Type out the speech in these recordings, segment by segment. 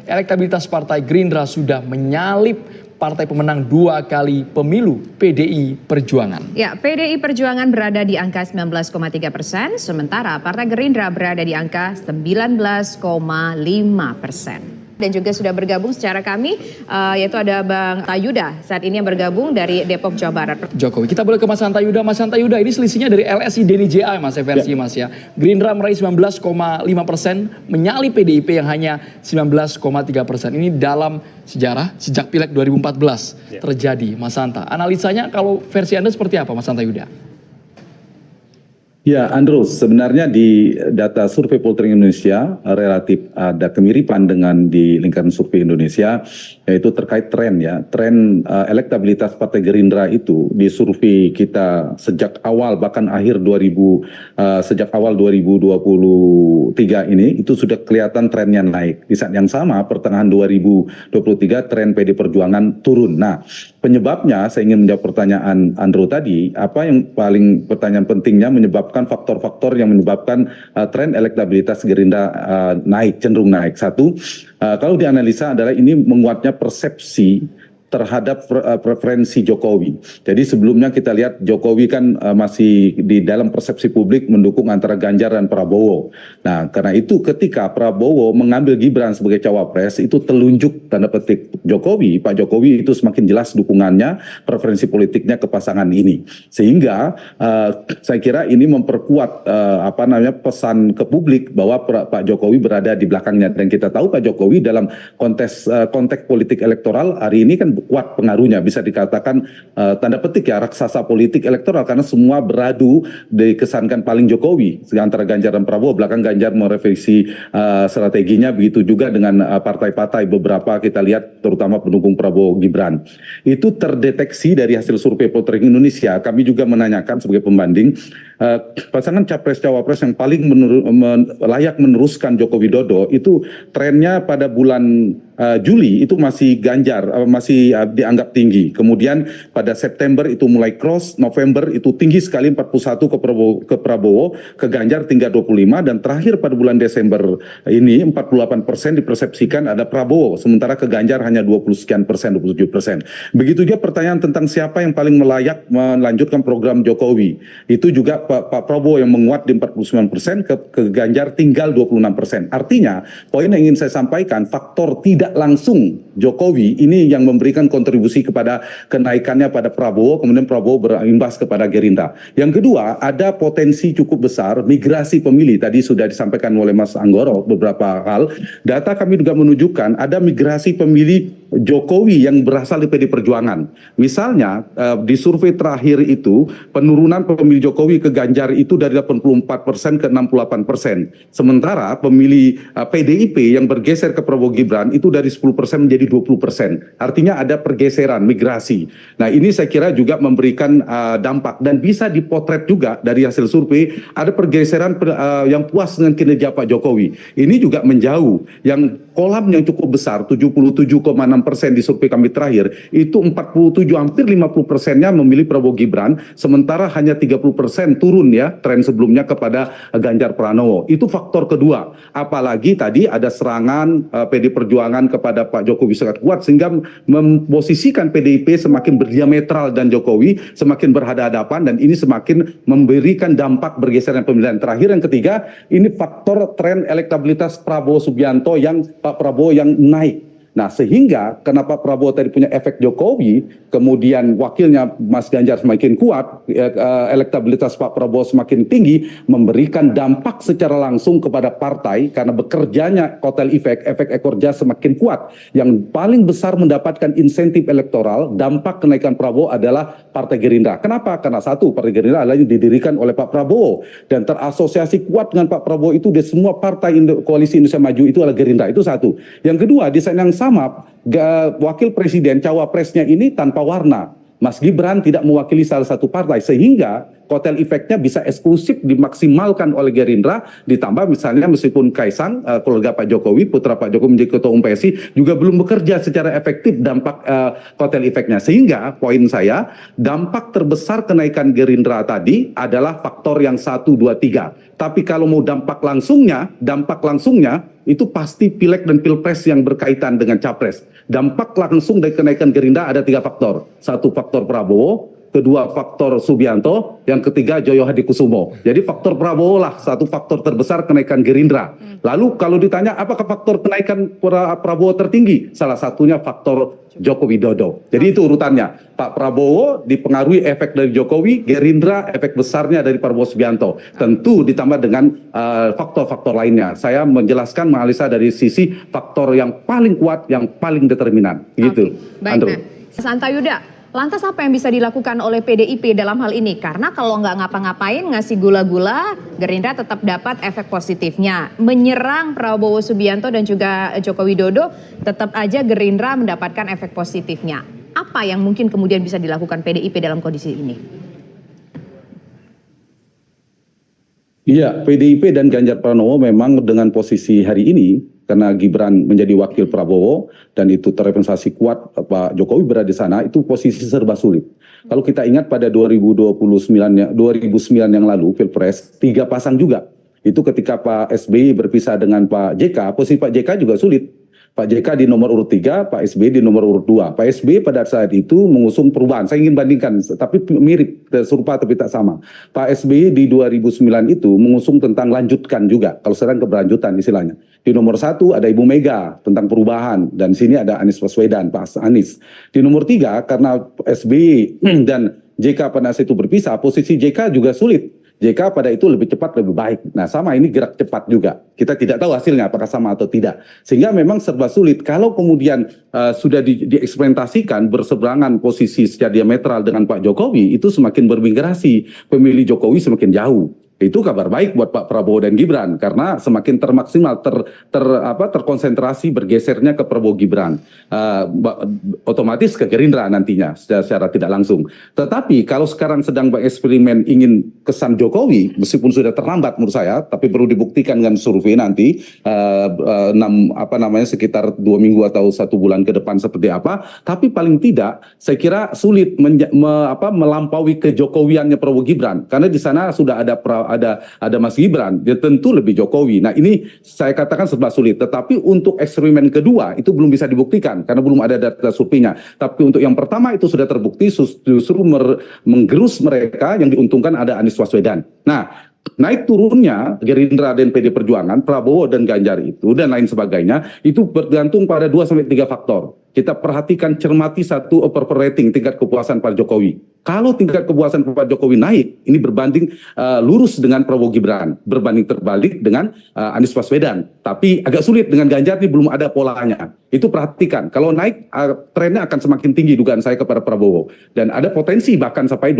elektabilitas Partai Gerindra sudah menyalip partai pemenang 2 kali pemilu, PDI Perjuangan. Ya, PDI Perjuangan berada di angka 19,3%, sementara Partai Gerindra berada di angka 19,5%. Dan juga sudah bergabung secara kami, yaitu ada Bang Tayuda saat ini yang bergabung dari Depok, Jawa Barat. Jokowi, kita boleh ke Mas Hantayuda. Mas Hantayuda, ini selisihnya dari LSI Deni JA Mas, versi ya. Mas ya. Gerindra meraih 19,5%, menyalip PDIP yang hanya 19,3%. Ini dalam sejarah sejak Pileg 2014 terjadi, Mas Hanta. Analisanya kalau versi Anda seperti apa, Mas Hantayuda? Ya, Andrew, sebenarnya di data survei Poltering Indonesia relatif ada kemiripan dengan di lingkaran survei Indonesia, yaitu terkait tren ya. Tren elektabilitas Partai Gerindra itu di survei kita sejak awal, bahkan sejak awal 2023 ini, itu sudah kelihatan trennya naik. Di saat yang sama, pertengahan 2023 tren PD Perjuangan turun. Nah, penyebabnya, saya ingin menjawab pertanyaan Andrew tadi, apa yang paling pertanyaan pentingnya menyebabkan faktor-faktor yang menyebabkan tren elektabilitas Gerindra naik, cenderung naik. Satu, kalau dianalisa adalah ini menguatnya persepsi terhadap preferensi Jokowi. Jadi sebelumnya kita lihat Jokowi kan masih di dalam persepsi publik mendukung antara Ganjar dan Prabowo. Nah, karena itu ketika Prabowo mengambil Gibran sebagai cawapres, itu telunjuk tanda petik Jokowi, Pak Jokowi itu semakin jelas dukungannya, preferensi politiknya ke pasangan ini. Sehingga saya kira ini memperkuat pesan ke publik bahwa Pak Jokowi berada di belakangnya. Dan kita tahu Pak Jokowi dalam konteks politik elektoral hari ini kan kuat pengaruhnya, bisa dikatakan tanda petik ya raksasa politik elektoral, karena semua beradu dikesankan paling Jokowi antara Ganjar dan Prabowo. Belakang Ganjar merevisi strateginya, begitu juga dengan partai-partai beberapa kita lihat terutama pendukung Prabowo Gibran. Itu terdeteksi dari hasil survei Poltering Indonesia. Kami juga menanyakan sebagai pembanding pasangan capres-cawapres yang paling layak meneruskan Joko Widodo itu trennya pada bulan Juli itu masih Ganjar, masih dianggap tinggi. Kemudian pada September itu mulai cross, November itu tinggi sekali 41 ke Prabowo, ke Ganjar tinggal 25, dan terakhir pada bulan Desember ini 48% dipersepsikan ada Prabowo, sementara ke Ganjar hanya 20 sekian persen, 27%. Begitu juga pertanyaan tentang siapa yang paling layak melanjutkan program Jokowi. Itu juga Pak Prabowo yang menguat di 49%, ke Ganjar tinggal 26%. Artinya, poin yang ingin saya sampaikan, faktor tidak langsung Jokowi ini yang memberikan kontribusi kepada kenaikannya pada Prabowo, kemudian Prabowo berimbas kepada Gerindra. Yang kedua, ada potensi cukup besar migrasi pemilih. Tadi sudah disampaikan oleh Mas Anggoro beberapa hal. Data kami juga menunjukkan ada migrasi pemilih Jokowi yang berasal dari PD Perjuangan. Misalnya di survei terakhir itu penurunan pemilih Jokowi ke Ganjar itu dari 84% ke 68%. Sementara pemilih PDIP yang bergeser ke Prabowo Gibran itu dari 10% menjadi 20%. Artinya ada pergeseran, migrasi. Nah, ini saya kira juga memberikan dampak dan bisa dipotret juga dari hasil survei ada pergeseran yang puas dengan kinerja Pak Jokowi. Ini juga menjauh yang kolam yang cukup besar 77,6% di survei kami terakhir itu 47 hampir 50%-nya memilih Prabowo Gibran, sementara hanya 30% turun ya tren sebelumnya kepada Ganjar Pranowo. Itu faktor kedua. Apalagi tadi ada serangan PD Perjuangan kepada Pak Jokowi sangat kuat sehingga memposisikan PDIP semakin berdiametral dan Jokowi semakin berhadapan, dan ini semakin memberikan dampak bergeseran pemilihan. Terakhir yang ketiga, ini faktor tren elektabilitas Prabowo Subianto yang Pak Prabowo yang naik. Nah, sehingga kenapa Prabowo tadi punya efek Jokowi, kemudian wakilnya Mas Ganjar semakin kuat, elektabilitas Pak Prabowo semakin tinggi, memberikan dampak secara langsung kepada partai karena bekerjanya kotel efek ekor jas semakin kuat. Yang paling besar mendapatkan insentif elektoral, dampak kenaikan Prabowo adalah Partai Gerindra. Kenapa? Karena satu, Partai Gerindra adalah yang didirikan oleh Pak Prabowo dan terasosiasi kuat dengan Pak Prabowo itu di semua partai koalisi Indonesia Maju itu adalah Gerindra. Itu satu. Yang kedua, di saat yang sama, wakil presiden cawapresnya ini tanpa warna. Mas Gibran tidak mewakili salah satu partai, sehingga kotel efeknya bisa eksklusif dimaksimalkan oleh Gerindra, ditambah misalnya meskipun Kaisang, keluarga Pak Jokowi, putra Pak Jokowi menjadi ketua umum PSI, juga belum bekerja secara efektif dampak kotel efeknya. Sehingga poin saya, dampak terbesar kenaikan Gerindra tadi adalah faktor yang 1, 2, 3. Tapi kalau mau dampak langsungnya itu pasti pileg dan pilpres yang berkaitan dengan capres. Dampak langsung dari kenaikan Gerindra ada 3 faktor. 1 faktor Prabowo, kedua faktor Subianto, yang ketiga Joyo Hadikusumo. Jadi faktor Prabowo lah satu faktor terbesar kenaikan Gerindra. Lalu kalau ditanya apakah faktor kenaikan Prabowo tertinggi? Salah satunya faktor Joko Widodo. Jadi itu urutannya. Pak Prabowo dipengaruhi efek dari Jokowi, Gerindra efek besarnya dari Prabowo Subianto. Tentu ditambah dengan faktor-faktor lainnya. Saya menjelaskan menganalisa dari sisi faktor yang paling kuat, yang paling determinan. Gitu. Baik, nah, Mas Anta Yuda, lantas apa yang bisa dilakukan oleh PDIP dalam hal ini? Karena kalau nggak ngapa-ngapain ngasih gula-gula, Gerindra tetap dapat efek positifnya. Menyerang Prabowo Subianto dan juga Joko Widodo, tetap aja Gerindra mendapatkan efek positifnya. Apa yang mungkin kemudian bisa dilakukan PDIP dalam kondisi ini? Iya, PDIP dan Ganjar Pranowo memang dengan posisi hari ini, karena Gibran menjadi wakil Prabowo dan itu terrepresentasi kuat Pak Jokowi berada di sana, itu posisi serba sulit. Kalau kita ingat pada 2009 yang lalu Pilpres 3 pasang juga. Itu ketika Pak SBY berpisah dengan Pak JK, posisi Pak JK juga sulit. Pak JK di nomor urut 3, Pak SBY di nomor urut 2. Pak SBY pada saat itu mengusung perubahan. Saya ingin bandingkan, tapi mirip, serupa tapi tak sama. Pak SBY di 2009 itu mengusung tentang lanjutkan juga. Kalau sekarang keberlanjutan istilahnya. Di nomor 1 ada Ibu Mega tentang perubahan. Dan sini ada Anies Baswedan, Pak Anies. Di nomor 3 karena SBY dan JK pada saat itu berpisah, posisi JK juga sulit. JK pada itu lebih cepat lebih baik. Nah sama ini gerak cepat juga. Kita tidak tahu hasilnya apakah sama atau tidak. Sehingga memang serba sulit. Kalau kemudian sudah dieksperimentasikan berseberangan posisi secara diametral dengan Pak Jokowi, itu semakin bermigrasi. Pemilih Jokowi semakin jauh. Itu kabar baik buat Pak Prabowo dan Gibran karena semakin termaksimal terkonsentrasi bergesernya ke Prabowo Gibran, otomatis ke Gerindra nantinya secara tidak langsung. Tetapi kalau sekarang sedang bereksperimen ingin kesan Jokowi, meskipun sudah terlambat menurut saya, tapi perlu dibuktikan dengan survei nanti sekitar 2 minggu atau 1 bulan ke depan seperti apa. Tapi paling tidak saya kira sulit melampaui kejokowiannya Prabowo Gibran karena di sana sudah ada Mas Gibran, dia tentu lebih Jokowi. Nah ini saya katakan serba sulit. Tetapi untuk eksperimen kedua itu belum bisa dibuktikan karena belum ada data surveinya. Tapi untuk yang pertama itu sudah terbukti justru menggerus mereka yang diuntungkan ada Anies Baswedan. Nah naik turunnya Gerindra dan PD Perjuangan, Prabowo dan Ganjar itu dan lain sebagainya itu bergantung pada 2-3 faktor. Kita perhatikan cermati satu approval rating tingkat kepuasan Pak Jokowi. Kalau tingkat kepuasan Pak Jokowi naik, ini berbanding lurus dengan Prabowo Gibran, berbanding terbalik dengan Anies Baswedan. Tapi agak sulit dengan Ganjar ini belum ada polanya. Itu perhatikan. Kalau naik trennya akan semakin tinggi dugaan saya kepada Prabowo dan ada potensi bahkan sampai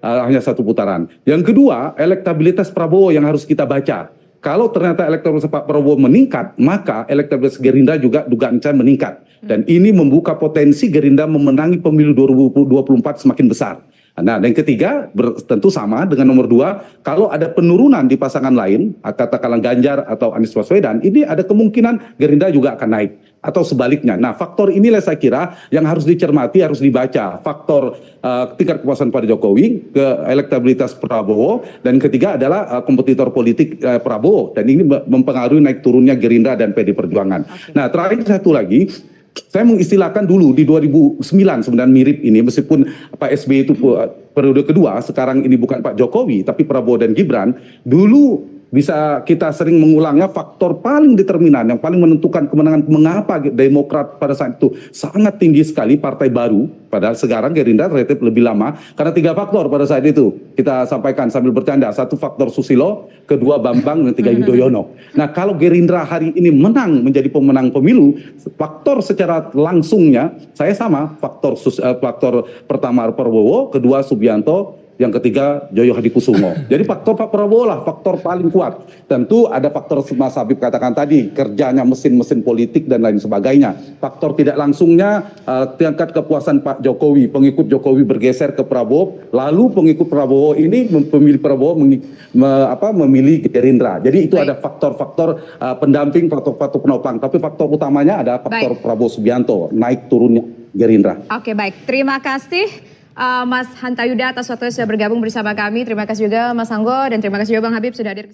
hanya 1 putaran. Yang kedua, elektabilitas Prabowo yang harus kita baca. Kalau ternyata elektabilitas Pak Prabowo meningkat, maka elektabilitas Gerindra juga dugaan saya meningkat. Dan ini membuka potensi Gerindra memenangi pemilu 2024 semakin besar. Nah, dan yang ketiga tentu sama dengan nomor 2, kalau ada penurunan di pasangan lain, katakanlah Ganjar atau Anies Baswedan, ini ada kemungkinan Gerindra juga akan naik. Atau sebaliknya. Nah, faktor inilah saya kira yang harus dicermati, harus dibaca. Faktor tingkat kepuasan pada Jokowi, ke elektabilitas Prabowo, dan ketiga adalah kompetitor politik Prabowo. Dan ini mempengaruhi naik turunnya Gerindra dan PD Perjuangan. Okay. Nah, terakhir satu lagi, saya mengistilahkan dulu di 2009 sebenarnya mirip ini, meskipun Pak SBY itu periode kedua, sekarang ini bukan Pak Jokowi, tapi Prabowo dan Gibran, dulu bisa kita sering mengulangnya faktor paling determinan, yang paling menentukan kemenangan mengapa Demokrat pada saat itu sangat tinggi sekali partai baru, padahal sekarang Gerindra relatif lebih lama, karena 3 faktor pada saat itu. Kita sampaikan sambil bercanda, 1 faktor Susilo, kedua Bambang, dan 3 Yudhoyono. Nah kalau Gerindra hari ini menang menjadi pemenang pemilu, faktor secara langsungnya, saya sama, faktor pertama Prabowo, kedua Subianto, yang ketiga Joyo Hadikusumo. Jadi faktor Pak Prabowo lah faktor paling kuat. Tentu ada faktor Mas Habib katakan tadi, kerjanya mesin-mesin politik dan lain sebagainya. Faktor tidak langsungnya tingkat kepuasan Pak Jokowi, pengikut Jokowi bergeser ke Prabowo, lalu pengikut Prabowo ini pemilih Prabowo memilih Gerindra. Jadi itu ada faktor-faktor pendamping, faktor-faktor penopang. Tapi faktor utamanya ada faktor Prabowo Subianto, naik turunnya Gerindra. Oke, baik. Terima kasih Mas Hanta Yuda atas waktunya sudah bergabung bersama kami. Terima kasih juga Mas Anggo dan terima kasih juga Bang Habib sudah hadir.